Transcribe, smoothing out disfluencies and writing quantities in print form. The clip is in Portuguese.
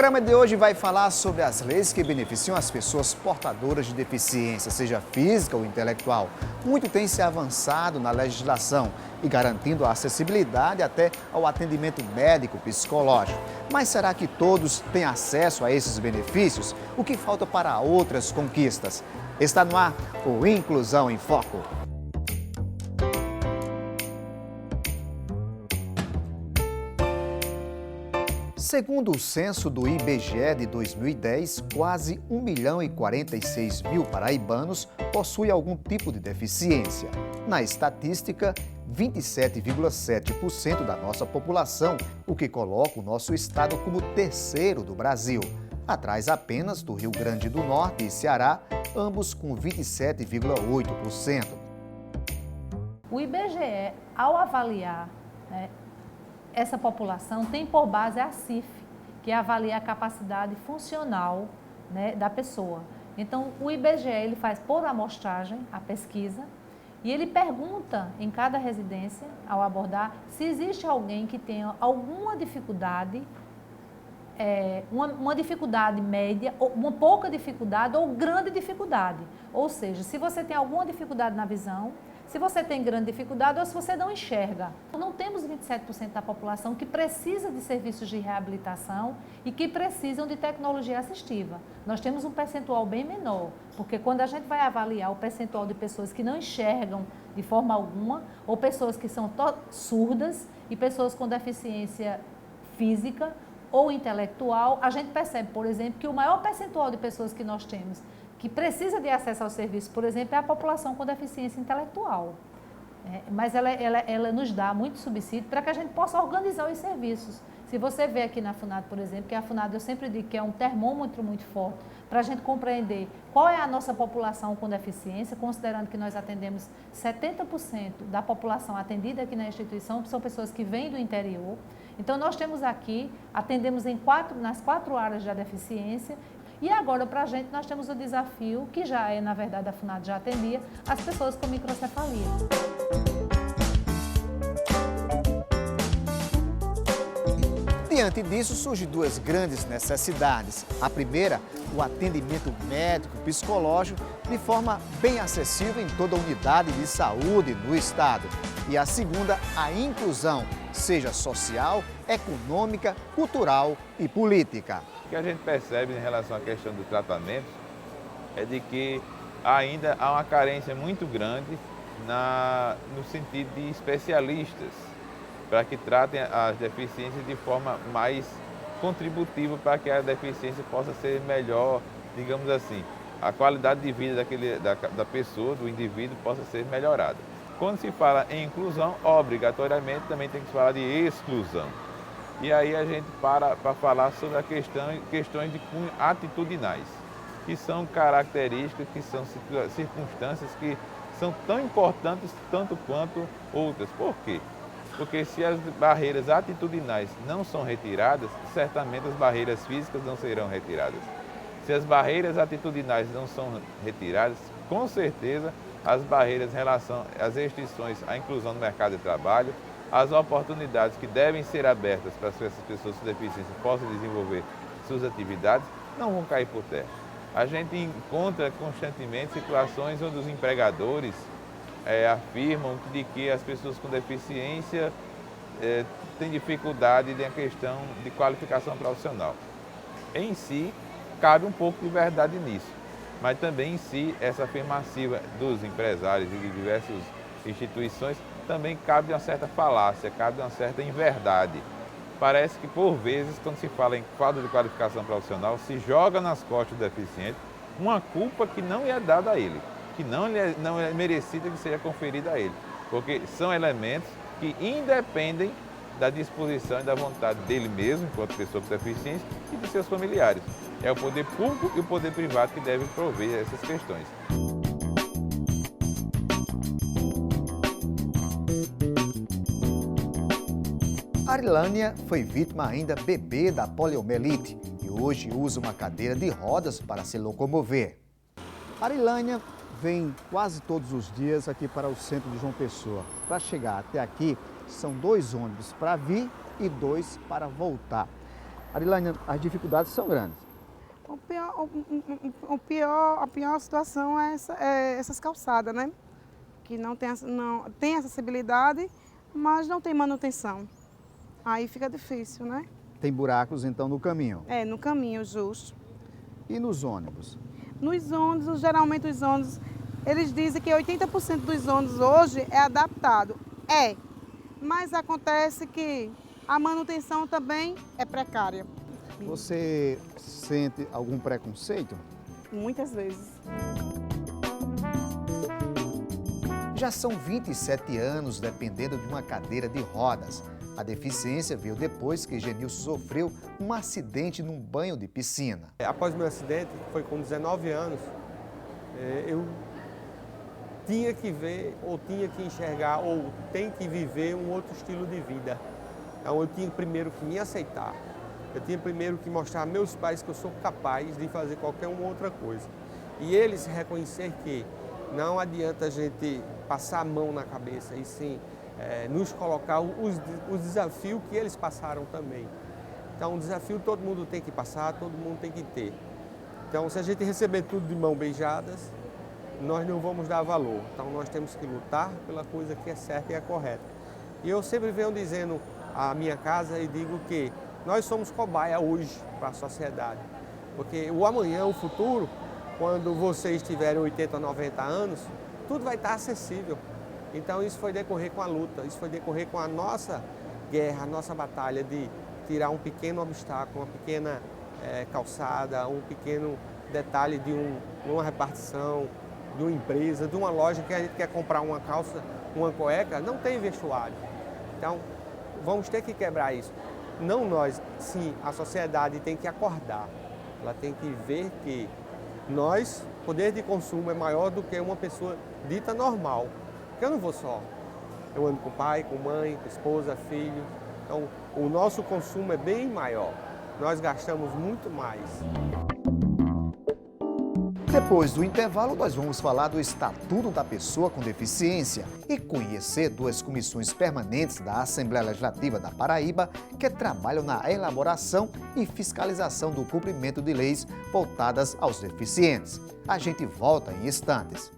programa de hoje vai falar sobre as leis que beneficiam as pessoas portadoras de deficiência, seja física ou intelectual. Muito tem se avançado na legislação e garantindo a acessibilidade até ao atendimento médico psicológico. Mas será que todos têm acesso a esses benefícios? O que falta para outras conquistas? Está no ar o Inclusão em Foco. Segundo o censo do IBGE de 2010, quase 1.046.000 paraibanos possuem algum tipo de deficiência. Na estatística, 27,7% da nossa população, o que coloca o nosso estado como terceiro do Brasil, atrás apenas do Rio Grande do Norte e Ceará, ambos com 27,8%. O IBGE, ao avaliar essa população, tem por base a CIF, que avalia a capacidade funcional da pessoa. Então, o IBGE ele faz por amostragem a pesquisa e ele pergunta em cada residência, ao abordar, se existe alguém que tenha alguma dificuldade, uma dificuldade média, ou uma pouca dificuldade ou grande dificuldade. Ou seja, se você tem alguma dificuldade na visão, se você tem grande dificuldade ou se você não enxerga. Não temos 27% da população que precisa de serviços de reabilitação e que precisam de tecnologia assistiva. Nós temos um percentual bem menor, porque quando a gente vai avaliar o percentual de pessoas que não enxergam de forma alguma, ou pessoas que são surdas e pessoas com deficiência física ou intelectual, a gente percebe, por exemplo, que o maior percentual de pessoas que nós temos que precisa de acesso ao serviço, por exemplo, é a população com deficiência intelectual. Mas ela nos dá muito subsídio para que a gente possa organizar os serviços. Se você vê aqui na FUNAD, por exemplo, que a FUNAD eu sempre digo que é um termômetro muito forte para a gente compreender qual é a nossa população com deficiência, considerando que nós atendemos 70% da população atendida aqui na instituição, são pessoas que vêm do interior. Então, nós temos aqui, atendemos nas 4 áreas da deficiência. E agora, para a gente, nós temos o desafio, que já é, na verdade, a FUNAD já atendia, as pessoas com microcefalia. Diante disso, surgem 2 grandes necessidades. A primeira, o atendimento médico psicológico de forma bem acessível em toda a unidade de saúde do estado. E a segunda, a inclusão, seja social, econômica, cultural e política. O que a gente percebe em relação à questão do tratamento é de que ainda há uma carência muito grande no sentido de especialistas para que tratem as deficiências de forma mais contributiva para que a deficiência possa ser melhor, digamos assim, a qualidade de vida da pessoa, do indivíduo, possa ser melhorada. Quando se fala em inclusão, obrigatoriamente também tem que se falar de exclusão. E aí a gente para falar sobre questões de cunho atitudinais, que são características, que são circunstâncias que são tão importantes tanto quanto outras. Por quê? Porque se as barreiras atitudinais não são retiradas, certamente as barreiras físicas não serão retiradas. Se as barreiras atitudinais não são retiradas, com certeza as barreiras em relação às restrições à inclusão no mercado de trabalho, as oportunidades que devem ser abertas para que essas pessoas com deficiência possam desenvolver suas atividades não vão cair por terra. A gente encontra constantemente situações onde os empregadores afirmam de que as pessoas com deficiência têm dificuldade na questão de qualificação profissional. Em si, cabe um pouco de verdade nisso, mas também em si, essa afirmativa dos empresários e de diversas instituições também cabe uma certa falácia, cabe uma certa inverdade. Parece que, por vezes, quando se fala em falta de qualificação profissional, se joga nas costas do deficiente uma culpa que não é dada a ele, que não é merecida que seja conferida a ele, porque são elementos que independem da disposição e da vontade dele mesmo, enquanto pessoa com deficiência, e de seus familiares. É o poder público e o poder privado que devem prover essas questões. Arilânia foi vítima ainda bebê da poliomielite e hoje usa uma cadeira de rodas para se locomover. Arilânia vem quase todos os dias aqui para o centro de João Pessoa. Para chegar até aqui, são 2 ônibus para vir e 2 para voltar. Arilane, as dificuldades são grandes. A pior situação é essas calçadas, né? Que não tem acessibilidade, mas não tem manutenção. Aí fica difícil, né? Tem buracos, então, no caminho. No caminho, justo. E nos ônibus? Nos ônibus, geralmente os ônibus, eles dizem que 80% dos ônibus hoje é adaptado. Mas acontece que a manutenção também é precária. Você sente algum preconceito? Muitas vezes. Já são 27 anos dependendo de uma cadeira de rodas. A deficiência veio depois que Genilson sofreu um acidente num banho de piscina. Após meu acidente, que foi com 19 anos, eu tinha que ver, ou tinha que enxergar, ou tem que viver um outro estilo de vida. Então eu tinha primeiro que me aceitar. Eu tinha primeiro que mostrar a meus pais que eu sou capaz de fazer qualquer uma outra coisa. E eles reconhecer que não adianta a gente passar a mão na cabeça, e sim nos colocar os desafios que eles passaram também. Então, um desafio todo mundo tem que passar, todo mundo tem que ter. Então, se a gente receber tudo de mão beijadas, nós não vamos dar valor. Então, nós temos que lutar pela coisa que é certa e é correta. E eu sempre venho dizendo à minha casa e digo que nós somos cobaia hoje para a sociedade. Porque o amanhã, o futuro, quando vocês tiverem 80, 90 anos, tudo vai estar acessível. Então isso foi decorrer com a luta, isso foi decorrer com a nossa guerra, a nossa batalha de tirar um pequeno obstáculo, uma pequena calçada, um pequeno detalhe de uma repartição, de uma empresa, de uma loja que a gente quer comprar uma calça, uma cueca, não tem vestuário. Então vamos ter que quebrar isso. Não nós, sim, a sociedade tem que acordar. Ela tem que ver que nós, poder de consumo é maior do que uma pessoa dita normal. Porque eu não vou só. Eu ando com pai, com mãe, com esposa, filho. Então, o nosso consumo é bem maior. Nós gastamos muito mais. Depois do intervalo, nós vamos falar do Estatuto da Pessoa com Deficiência e conhecer duas comissões permanentes da Assembleia Legislativa da Paraíba que trabalham na elaboração e fiscalização do cumprimento de leis voltadas aos deficientes. A gente volta em instantes.